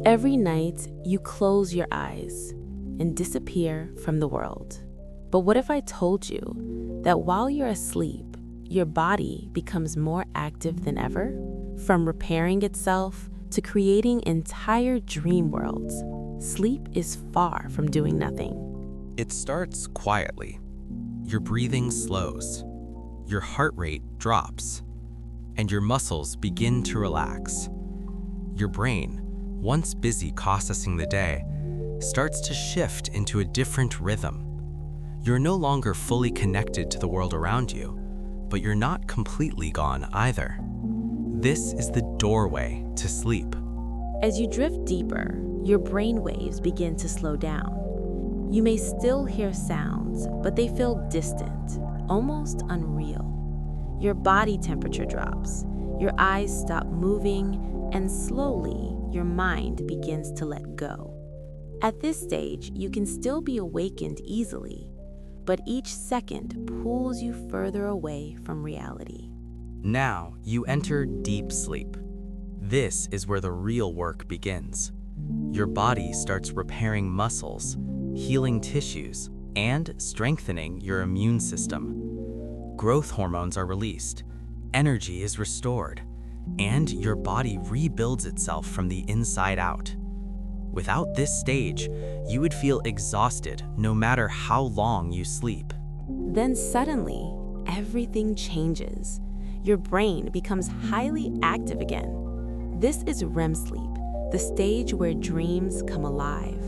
Every night, you close your eyes and disappear from the world. But what if I told you that while you're asleep, your body becomes more active than ever? From repairing itself to creating entire dream worlds, sleep is far from doing nothing. It starts quietly. Your breathing slows, your heart rate drops, and your muscles begin to relax. Your brain, once busy processing the day, starts to shift into a different rhythm. You're no longer fully connected to the world around you, but you're not completely gone either. This is the doorway to sleep. As you drift deeper, your brain waves begin to slow down. You may still hear sounds, but they feel distant, almost unreal. Your body temperature drops, your eyes stop moving, and slowly your mind begins to let go. At this stage, you can still be awakened easily, but each second pulls you further away from reality. Now you enter deep sleep. This is where the real work begins. Your body starts repairing muscles, healing tissues, and strengthening your immune system. Growth hormones are released, energy is restored, and your body rebuilds itself from the inside out. Without this stage, you would feel exhausted no matter how long you sleep. Then suddenly, everything changes. Your brain becomes highly active again. This is REM sleep, the stage where dreams come alive.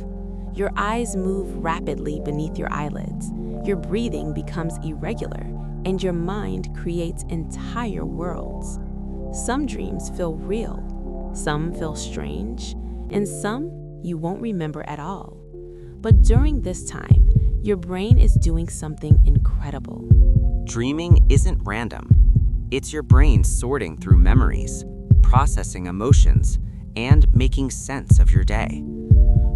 Your eyes move rapidly beneath your eyelids. Your breathing becomes irregular, and your mind creates entire worlds. Some dreams feel real, some feel strange, and some you won't remember at all. But during this time, your brain is doing something incredible. Dreaming isn't random. It's your brain sorting through memories, processing emotions, and making sense of your day.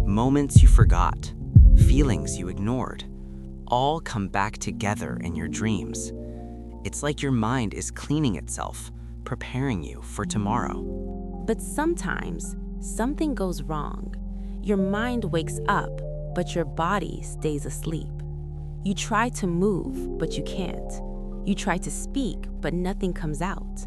Moments you forgot, feelings you ignored, all come back together in your dreams. It's like your mind is cleaning itself, preparing you for tomorrow. But sometimes, something goes wrong. Your mind wakes up, but your body stays asleep. You try to move, but you can't. You try to speak, but nothing comes out.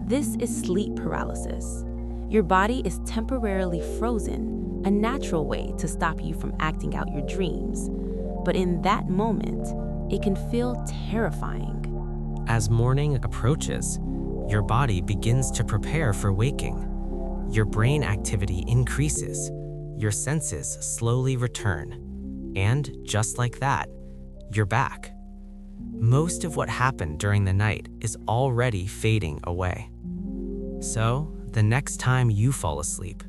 This is sleep paralysis. Your body is temporarily frozen, a natural way to stop you from acting out your dreams. But in that moment, it can feel terrifying. As morning approaches, your body begins to prepare for waking. Your brain activity increases. Your senses slowly return. And just like that, you're back. Most of what happened during the night is already fading away. So, the next time you fall asleep,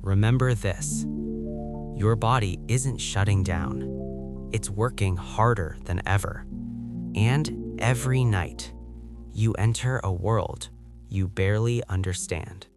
remember this. Your body isn't shutting down. It's working harder than ever. And every night, you enter a world you barely understand.